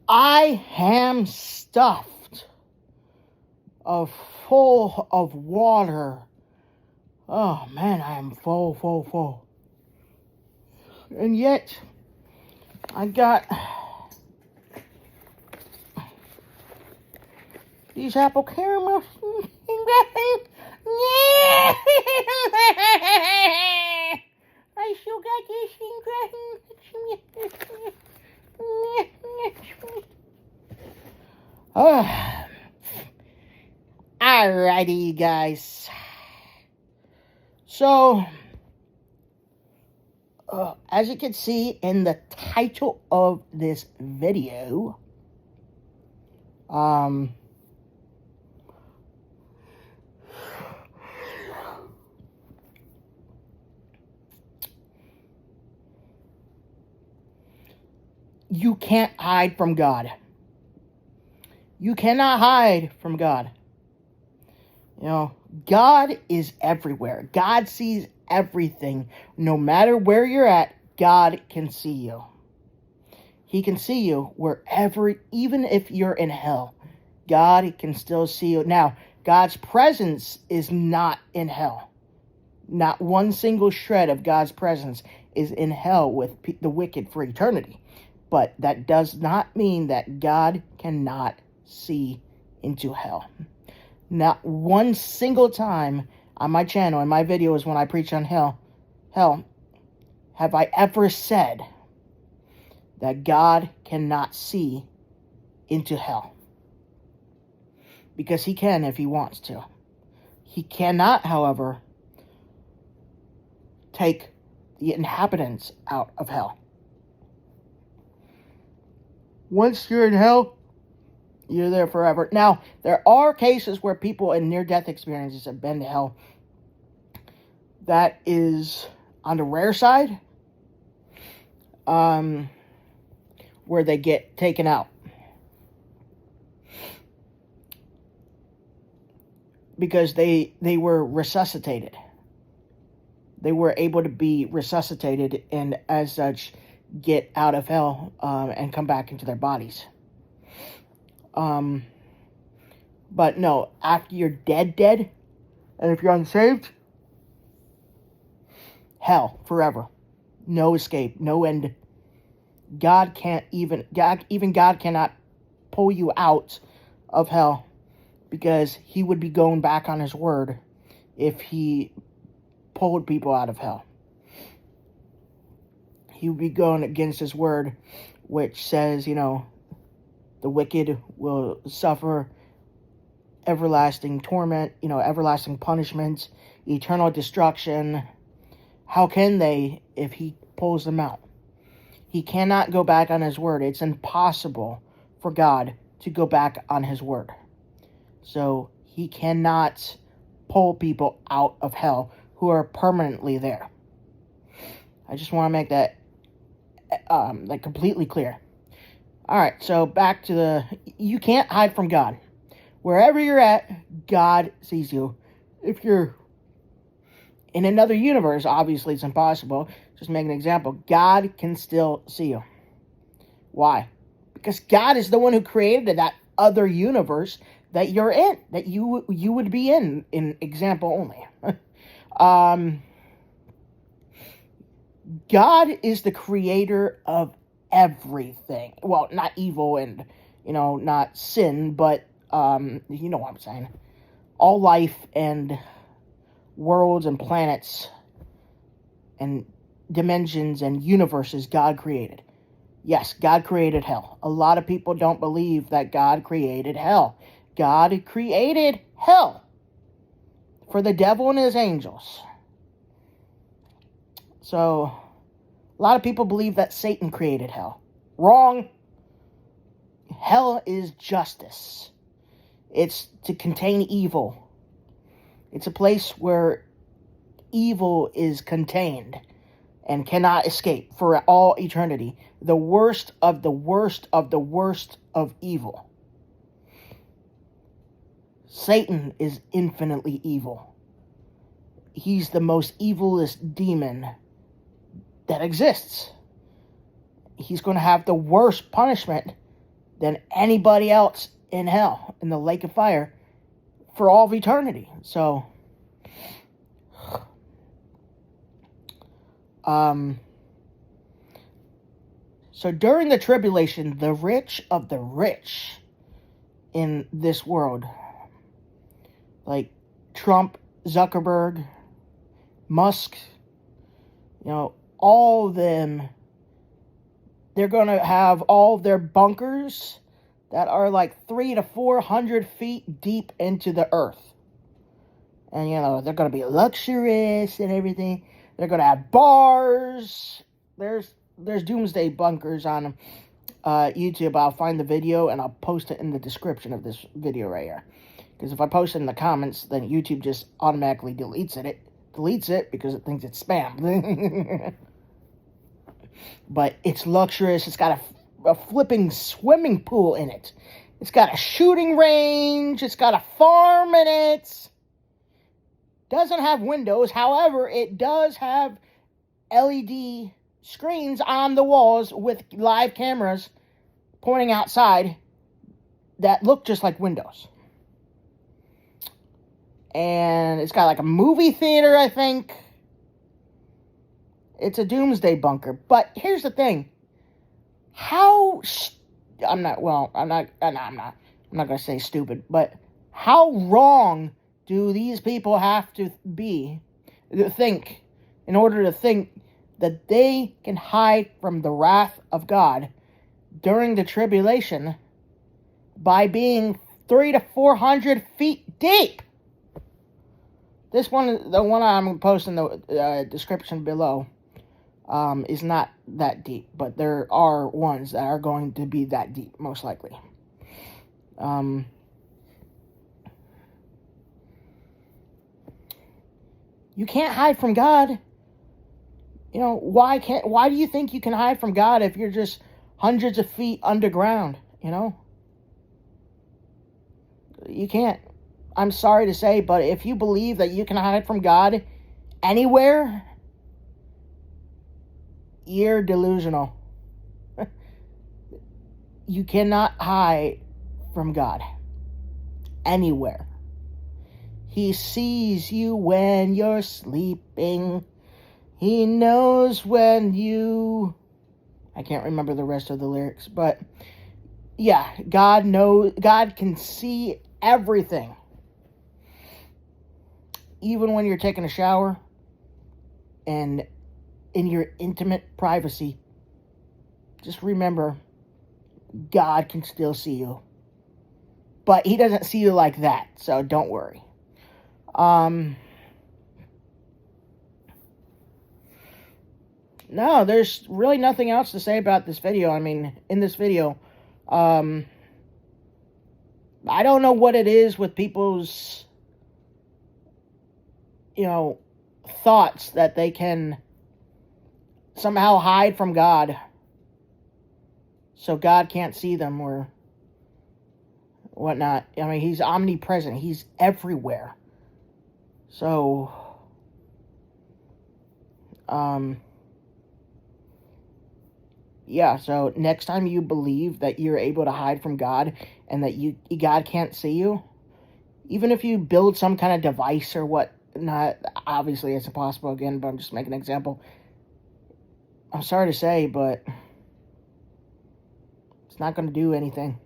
I am stuffed full of water. Oh man, I am full. And yet, I got these apple caramels. I still got this thing. Alrighty, guys. So, as you can see in the title of this video, you can't hide from God. You cannot hide from God. You know, God is everywhere. God sees everything. No matter where you're at, God can see you. He can see you wherever, even if you're in hell. God can still see you. Now, God's presence is not in hell. Not one single shred of God's presence is in hell with the wicked for eternity. But that does not mean that God cannot see into hell. Not one single time on my channel, in my videos when I preach on hell, have I ever said that God cannot see into hell. Because he can if he wants to. He cannot, however, take the inhabitants out of hell. Once you're in hell, you're there forever. Now, there are cases where people in near-death experiences have been to hell. That is on the rare side, where they get taken out. Because they were resuscitated. They were able to be resuscitated and as such get out of hell and come back into their bodies. But no, after you're dead, and if you're unsaved, hell forever. No escape, no end. God cannot pull you out of hell because he would be going back on his word if he pulled people out of hell. He would be going against his word, which says, the wicked will suffer everlasting torment, everlasting punishment, eternal destruction. How can they if he pulls them out? He cannot go back on his word. It's impossible for God to go back on his word. So he cannot pull people out of hell who are permanently there. I just want to make that completely clear. Alright, so back to you can't hide from God. Wherever you're at, God sees you. If you're in another universe, obviously it's impossible. Just make an example. God can still see you. Why? Because God is the one who created that other universe that you're in, that you would be in example only. God is the creator of everything. Well, not evil and, not sin, but, you know what I'm saying. All life and worlds and planets and dimensions and universes God created. Yes, God created hell. A lot of people don't believe that God created hell. God created hell for the devil and his angels. So, a lot of people believe that Satan created hell. Wrong. Hell is justice. It's to contain evil. It's a place where evil is contained and cannot escape for all eternity. The worst of the worst of the worst of evil. Satan is infinitely evil. He's the most evilest demon that exists. He's going to have the worst punishment than anybody else in hell, in the lake of fire, for all of eternity. So, so during the tribulation, the rich of the rich in this world, like Trump, Zuckerberg, Musk, all of them, they're going to have all of their bunkers that are like 300 to 400 feet deep into the earth. And, they're going to be luxurious and everything. They're going to have bars. There's doomsday bunkers on YouTube. I'll find the video and I'll post it in the description of this video right here. Because if I post it in the comments, then YouTube just automatically deletes it because it thinks it's spam. But it's luxurious. It's got a flipping swimming pool in it. It's got a shooting range. It's got a farm in it. Doesn't have windows. However, it does have LED screens on the walls with live cameras pointing outside that look just like windows. And it's got like a movie theater, I think. It's a doomsday bunker. But here's the thing. I'm not going to say stupid, but how wrong do these people have to think in order to think that they can hide from the wrath of God during the tribulation by being 300 to 400 feet deep? This one, the one I'm posting the description below, is not that deep, but there are ones that are going to be that deep, most likely. You can't hide from God. Why do you think you can hide from God if you're just hundreds of feet underground, You can't. I'm sorry to say, but if you believe that you can hide from God anywhere, you're delusional. You cannot hide from God anywhere. He sees you when you're sleeping. He knows when you... I can't remember the rest of the lyrics, but yeah, God can see everything. Even when you're taking a shower and in your intimate privacy, just remember, God can still see you. But he doesn't see you like that, so don't worry. No, there's really nothing else to say about this video. I mean, in this video, I don't know what it is with people's, thoughts that they can somehow hide from God so God can't see them or whatnot. I mean, he's omnipresent. He's everywhere. So, yeah, so next time you believe that you're able to hide from God and that God can't see you, even if you build some kind of device or whatnot, obviously it's impossible again, but I'm just making an example. I'm sorry to say, but it's not going to do anything.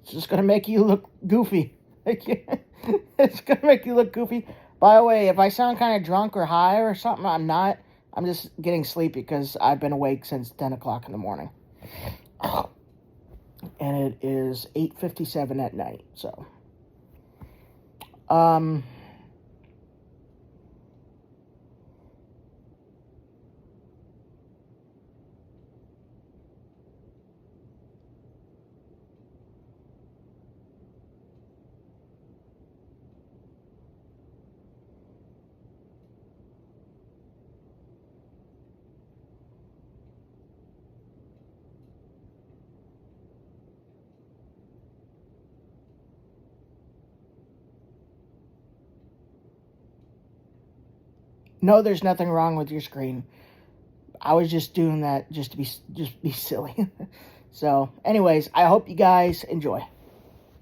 It's just going to make you look goofy. It's going to make you look goofy. By the way, if I sound kind of drunk or high or something, I'm not. I'm just getting sleepy because I've been awake since 10 o'clock in the morning. And it is 8:57 at night, so. No, there's nothing wrong with your screen. I was just doing that just to be silly. So, anyways, I hope you guys enjoy.